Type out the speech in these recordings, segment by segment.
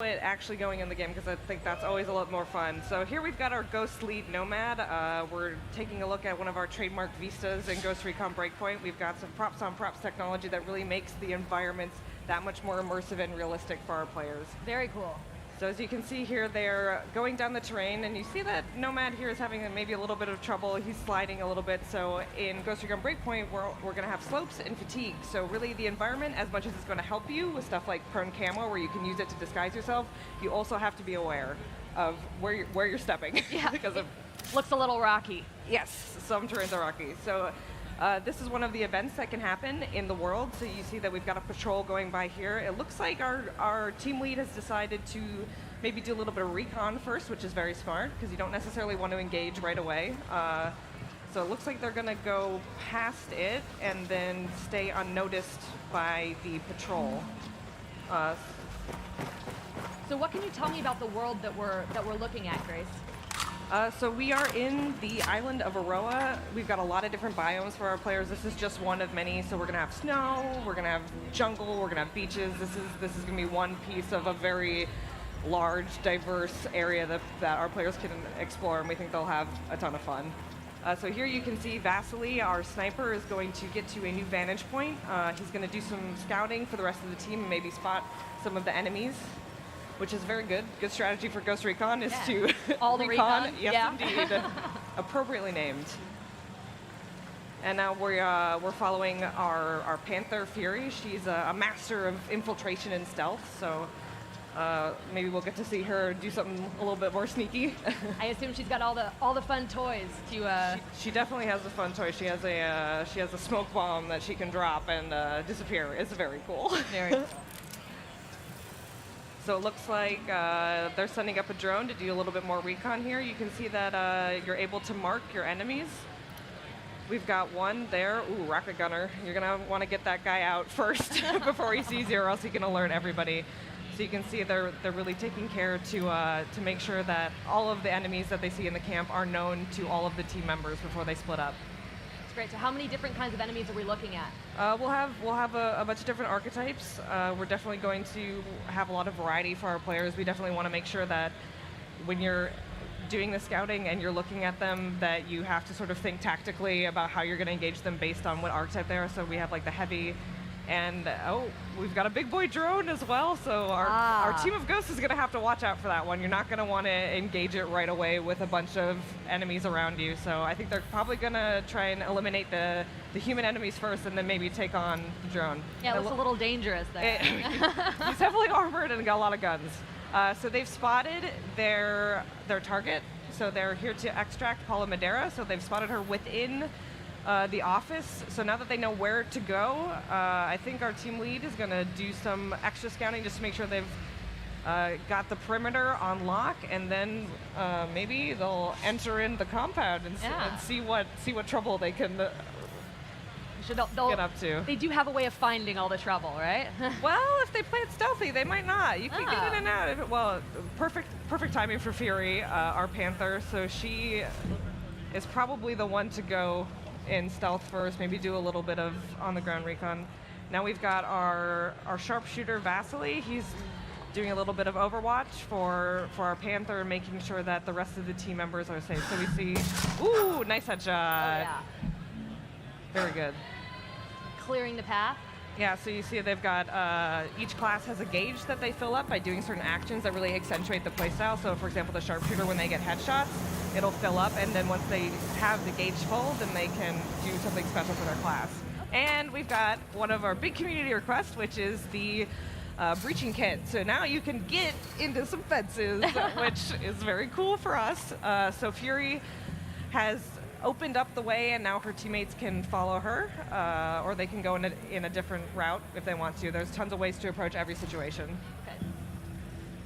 it actually going in the game, because I think that's always a lot more fun. So here we've got our Ghost Lead Nomad. We're taking a look at one of our trademark vistas in Ghost Recon Breakpoint. We've got some props on props technology that really makes the environments that much more immersive and realistic for our players. Very cool. So as you can see here, they're going down the terrain, and you see that Nomad here is having maybe a little bit of trouble. He's sliding a little bit. So in Ghost Recon Breakpoint, we're going to have slopes and fatigue. So really the environment, as much as it's going to help you with stuff like prone camo, where you can use it to disguise yourself, you also have to be aware of where you're stepping. Yeah, because of looks a little rocky. Yes, some terrains are rocky. So this is one of the events that can happen in the world. So you see that we've got a patrol going by here. It looks like our team lead has decided to maybe do a little bit of recon first, which is very smart, because you don't necessarily want to engage right away. So it looks like they're going to go past it and then stay unnoticed by the patrol. So what can you tell me about the world that we're looking at, Grace? So we are in the island of Aroa. We've got a lot of different biomes for our players. This is just one of many. So we're going to have snow, we're going to have jungle, we're going to have beaches. This is going to be one piece of a very large, diverse area that our players can explore, and we think they'll have a ton of fun. So here you can see Vasily, our sniper, is going to get to a new vantage point. He's going to do some scouting for the rest of the team and maybe spot some of the enemies, which is very good. Good strategy for Ghost Recon is to all the recon. Yes, yeah. Indeed. Appropriately named. And now we're following our Panther Fury. She's a master of infiltration and stealth, so maybe we'll get to see her do something a little bit more sneaky. I assume she's got all the fun toys to. She definitely has a fun toy. She has a smoke bomb that she can drop and disappear. It's very cool. Very cool. So it looks like they're sending up a drone to do a little bit more recon here. You can see that you're able to mark your enemies. We've got one there. Ooh, rocket gunner. You're going to want to get that guy out first before he sees you, or else he can alert everybody. So you can see they're really taking care to make sure that all of the enemies that they see in the camp are known to all of the team members before they split up. That's great. So how many different kinds of enemies are we looking at? We'll have a bunch of different archetypes. We're definitely going to have a lot of variety for our players. We definitely want to make sure that when you're doing the scouting and you're looking at them, that you have to sort of think tactically about how you're going to engage them based on what archetype they are. So we have like the heavy, and we've got a big boy drone as well. So our team of ghosts is going to have to watch out for that one. You're not going to want to engage it right away with a bunch of enemies around you. So I think they're probably going to try and eliminate the human enemies first, and then maybe take on the drone. Yeah, it looks a little dangerous there. He's heavily armored and got a lot of guns. So they've spotted their target. So they're here to extract Paula Madera. So they've spotted her within the office. So now that they know where to go, I think our team lead is going to do some extra scouting just to make sure they've got the perimeter on lock, and then maybe they'll enter in the compound and see what trouble they can get up to. They do have a way of finding all the trouble, right? Well, if they play it stealthy, they might not. You can get in and out. Well, perfect timing for Fury, our Panther. So she is probably the one to go in stealth first, maybe do a little bit of on-the-ground recon. Now we've got our sharpshooter Vasily. He's doing a little bit of overwatch for our Panther, making sure that the rest of the team members are safe. So we see, ooh, nice headshot. Oh, yeah. Very good. Clearing the path. Yeah, so you see they've got, each class has a gauge that they fill up by doing certain actions that really accentuate the playstyle. So for example, the sharpshooter, when they get headshots, it'll fill up, and then once they have the gauge full, then they can do something special for their class. And we've got one of our big community requests, which is the breaching kit. So now you can get into some fences, which is very cool for us. So Fury has opened up the way, and now her teammates can follow her, or they can go in a different route if they want to. There's tons of ways to approach every situation. Okay.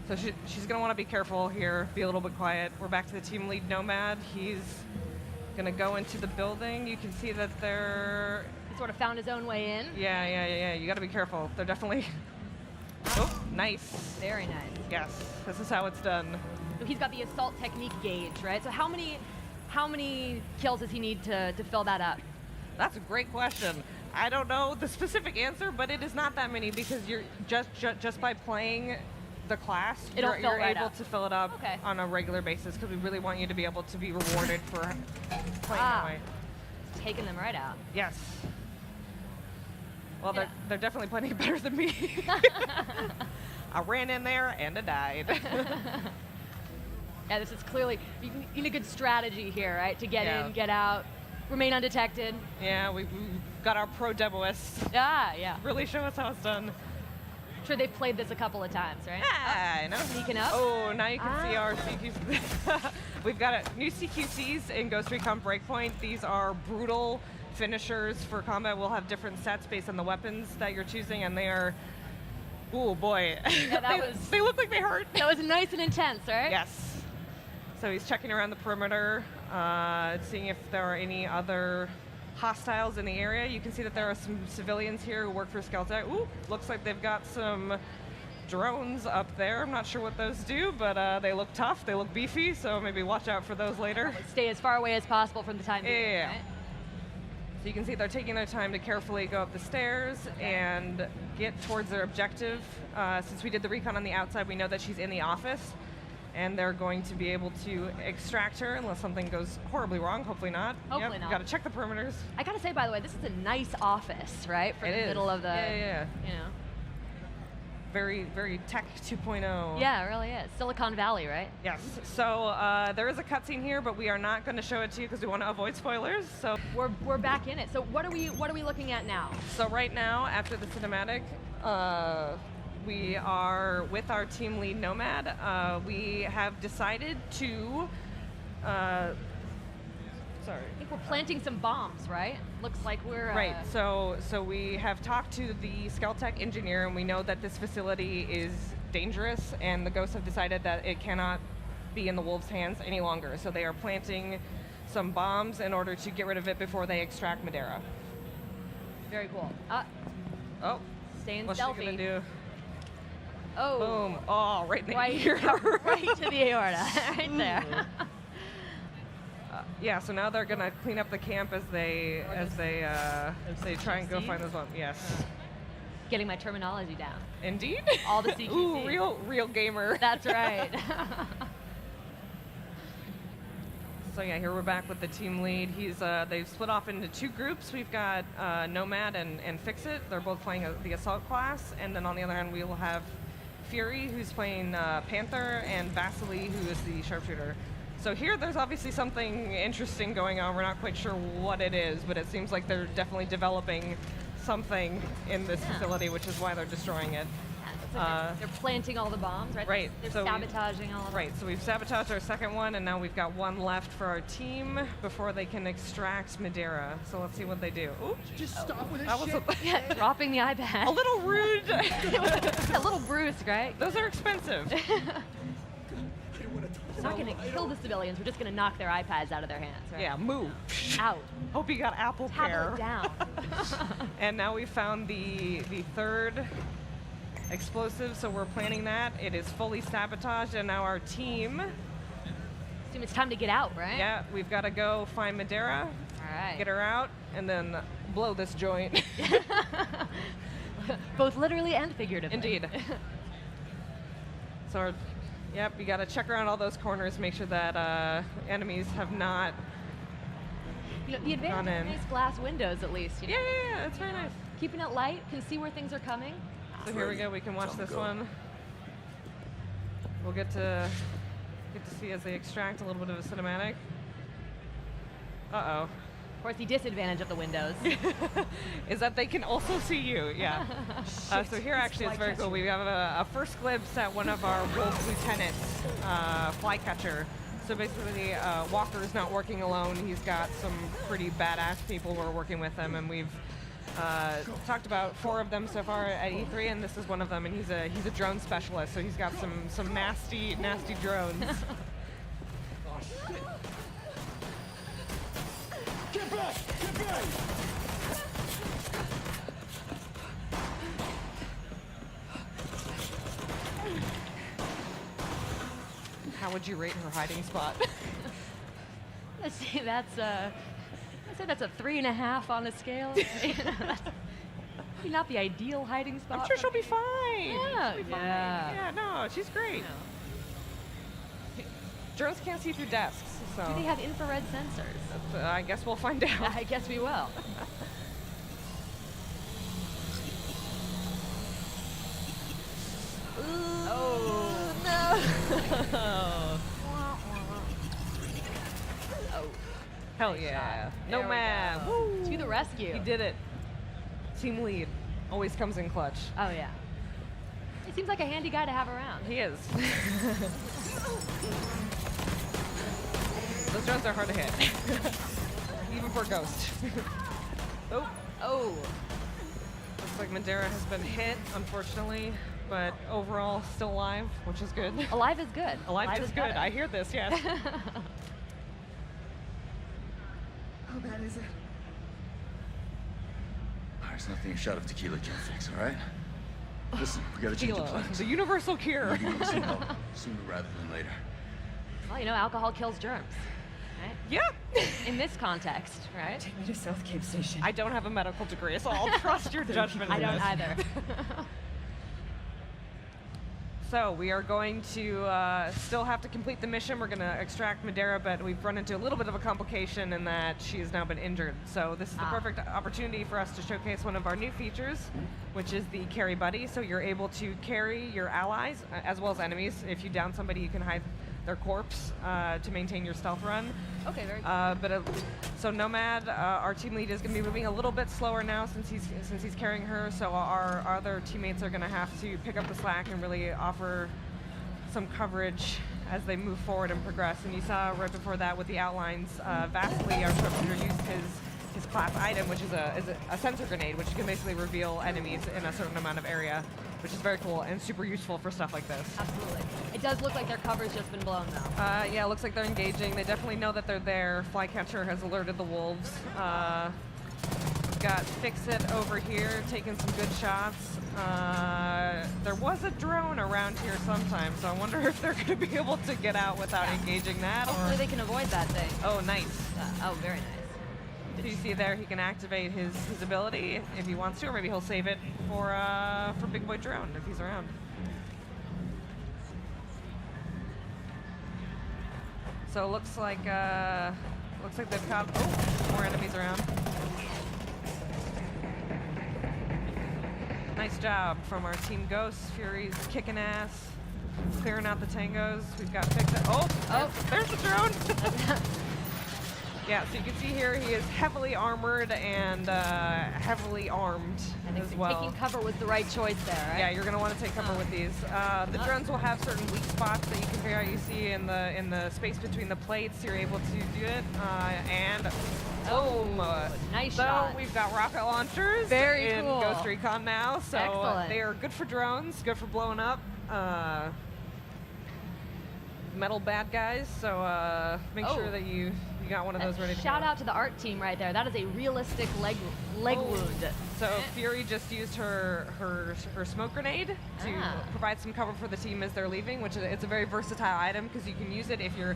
So she's going to want to be careful here, be a little bit quiet. We're back to the team lead Nomad. He's going to go into the building. You can see that they're... He sort of found his own way in. Yeah. You got to be careful. They're definitely... Oh, nice. Very nice. Yes, this is how it's done. So he's got the assault technique gauge, right? So how many kills does he need to fill that up? That's a great question. I don't know the specific answer, but it is not that many, because you're just by playing the class, It'll you're, fill you're right able up. to fill it up Okay. on a regular basis because we really want you to be able to be rewarded for playing that way. Taking them right out. Yes. Well, Yeah. they're definitely playing better than me. I ran in there and I died. Yeah, this is clearly, you need a good strategy here, right? To get Yeah. in, get out, remain undetected. Yeah, we got our pro demoists. Yeah. Really show us how it's done. I'm sure they've played this a couple of times, right? I know. Sneaking up. Oh, now you can see our CQC. We've got new CQCs in Ghost Recon Breakpoint. These are brutal finishers for combat. We'll have different sets based on the weapons that you're choosing, and they are, oh boy. Yeah, they look like they hurt. That was nice and intense, right? Yes. So he's checking around the perimeter, seeing if there are any other hostiles in the area. You can see that there are some civilians here who work for Skeltec. Ooh, looks like they've got some drones up there. I'm not sure what those do, but they look tough. They look beefy, so maybe watch out for those later. Stay as far away as possible from the time being. Yeah. Right? So you can see they're taking their time to carefully go up the stairs and get towards their objective. Since we did the recon on the outside, we know that she's in the office, and they're going to be able to extract her unless something goes horribly wrong. Hopefully not. Hopefully not. Got to check the perimeters. I gotta say, by the way, this is a nice office, right? For It the is. middle of the, Yeah. you know. Very, very tech 2.0. Yeah, it really is. Silicon Valley, right? Yes. So there is a cutscene here, but we are not going to show it to you because we want to avoid spoilers. So We're back in it. So what are we looking at now? So right now, after the cinematic, we are with our team lead Nomad. We have decided to, sorry. I think we're planting some bombs, right? Looks like we're Right. So we have talked to the Skeltec engineer, and we know that this facility is dangerous, and the ghosts have decided that it cannot be in the wolves' hands any longer. So they are planting some bombs in order to get rid of it before they extract Madeira. very cool. Oh, Staying what's she stealthy. gonna do? Oh, Boom! Oh, right in the right, ear. right to the aorta, right there. Yeah, so now they're gonna clean up the camp as they try and go CQCs? find those bombs. Yes, Getting my terminology down. indeed. All the CQCs. Ooh, real gamer. That's right. So yeah, here we're back with the team lead. They've split off into two groups. We've got Nomad and Fix It. They're both playing the assault class, and then on the other hand, we will have Fury, who's playing Panther, and Vasily, who is the sharpshooter. So here, there's obviously something interesting going on. We're not quite sure what it is, but it seems like they're definitely developing something in this facility, which is why they're destroying it. So they're planting all the bombs, right? Right, They're so we- sabotaging all of them. Right, so we've sabotaged our second one, and now we've got one left for our team before they can extract Madeira. So let's see what they do. Ooh, Just stop with that this was shit. Yeah, dropping the iPad. a little rude. A little bruised, right? Those are expensive. We're not going to kill the civilians. We're just going to knock their iPads out of their hands, right? Yeah, move. Out. Hope you got Apple Tablet Care. down. And now we found the third explosive, so we're planning that. It is fully sabotaged, and now our team, Assume it's time to get out, right? yeah, we've got to go find Madeira, All right. get her out, and then blow this joint. Both literally and figuratively. Indeed. So, yep, you got to check around all those corners, make sure that enemies have not. You know, the advantage Gone of in. nice glass windows, at least. You know? Yeah, it's very nice. Keeping it light, can see where things are coming. So here we go. We can watch this one. We'll get to see as they extract a little bit of a cinematic. Uh Of course, the disadvantage of the windows. oh, is that they can also see you? Yeah. So here actually it's very cool. We have a first glimpse at one of our Wolf lieutenants, Flycatcher. So basically, Walker's not working alone. He's got some pretty badass people who are working with him, and we've talked about 4 of them so far at E3, and this is one of them. And he's a drone specialist, so he's got some nasty drones. Oh, shit. Get back! Get back! How would you rate her hiding spot? Let's see, that's I'd say that's a 3.5 on a scale. That's not the ideal hiding spot. I'm sure she'll be fine. Yeah, She'll be fine. yeah. Yeah, no, No, she's great. Drones can't see through desks, so Do they have infrared sensors? I guess we'll find out. I guess we will. Oh. No. Oh. Hell yeah. There we Nomad. go. Woo. To the rescue. He did it. Team lead. Always comes in clutch. Oh, yeah. He seems like a handy guy to have around. He is. Those drones are hard to hit. Even for Ghost. Oh. Oh. Looks like Madeira has been hit, unfortunately, but overall still alive, which is good. Alive is good. Alive is good. better. I hear this, yes. How bad is it? There's nothing a shot of tequila can't fix, all right? Listen, we gotta change the Tequila, plans. the universal cure. We need some help sooner rather than later. Well, you know, alcohol kills germs. Right? Yeah. In this context, right? Take me to South Cape Station. I don't have a medical degree, so I'll trust your judgment. I on don't this. either. So we are going to still have to complete the mission. We're going to extract Madeira, but we've run into a little bit of a complication in that she has now been injured. So this is the perfect opportunity for us to showcase one of our new features, which is the carry buddy. So you're able to carry your allies as well as enemies. If you down somebody, you can hide their corpse to maintain your stealth run. Okay, very good. So Nomad, our team lead, is going to be moving a little bit slower now since he's carrying her. So our other teammates are going to have to pick up the slack and really offer some coverage as they move forward and progress. And you saw right before that with the outlines, Vasily, our sharpshooter, used his class item, which is a sensor grenade, which can basically reveal enemies in a certain amount of area, which is very cool and super useful for stuff like this. Absolutely. It does look like their cover's just been blown, though. Yeah, it looks like they're engaging. They definitely know that they're there. Flycatcher has alerted the wolves. We've got Fix-It over here taking some good shots. There was a drone around here sometime, so I wonder if they're going to be able to get out without engaging that. Hopefully they can avoid that thing. Oh, nice. Oh, very nice. So you see there, he can activate his ability if he wants to, or maybe he'll save it for Big Boy Drone if he's around. So it looks like they've got more enemies around. Nice job from our team Ghost. Fury's kicking ass, clearing out the tangos. We've got Fix-It. Oh, there's the drone. Yeah, so you can see here he is heavily armored and heavily armed I think as well. taking cover was the right choice there, right? Yeah, you're going to want to take cover with these. The drones will have certain weak spots that you can figure out. You see in the space between the plates, you're able to do it. And boom! Nice so shot. we've got rocket launchers Very in cool. Ghost Recon now. So Excellent. they are good for drones, good for blowing up metal bad guys. So make sure that you got one of those ready to Shout go. out to the art team right there. That is a realistic leg wound. So Fury just used her smoke grenade to provide some cover for the team as they're leaving, which it's a very versatile item because you can use it if you're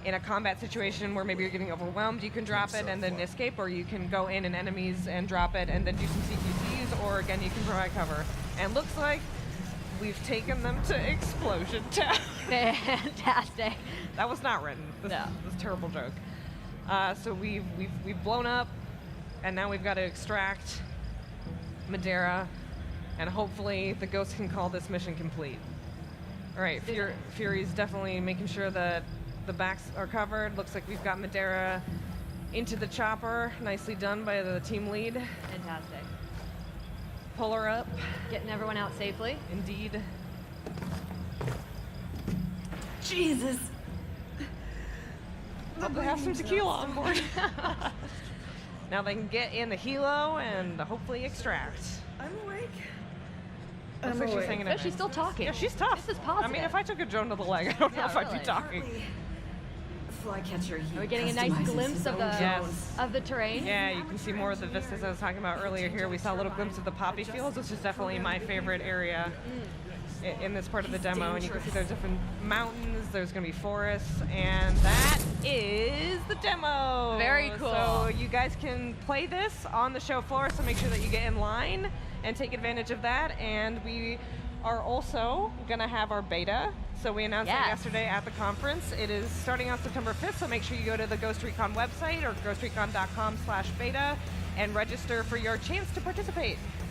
in a combat situation where maybe you're getting overwhelmed. You can drop it and then escape, or you can go in enemies and drop it and then do some CQCs, or again you can provide cover. And looks like we've taken them to Explosion Town. Fantastic. That was not written. This is a terrible joke. So we've blown up, and now we've got to extract Madeira, and hopefully the Ghost can call this mission complete. All right, Fury's definitely making sure that the backs are covered. Looks like we've got Madeira into the chopper. Nicely done by the team lead. Fantastic. Pull her up. Getting everyone out safely. Indeed. Jesus. Hope they have some tequila on board. Now they can get in the helo and hopefully extract. I'm awake. Looks like she's hanging in No, there. she's still talking. Yeah, she's tough. This is positive. I mean, if I took a drone to the leg, I don't know Yeah, if I'd be really. talking. Flycatcher. Are we getting a nice glimpse of the Yes. of the terrain? Yeah, you can see more of the vistas I was talking about earlier here. We saw a little glimpse of the poppy fields, which is definitely my favorite area in this part of the demo. And you can see there's different mountains, there's going to be forests, and that is the demo. Very cool. So you guys can play this on the show floor, so make sure that you get in line and take advantage of that. And we are also going to have our beta. So we announced that Yes. yesterday at the conference. It is starting on September 5th, so make sure you go to the Ghost Recon website or ghostrecon.com/beta and register for your chance to participate.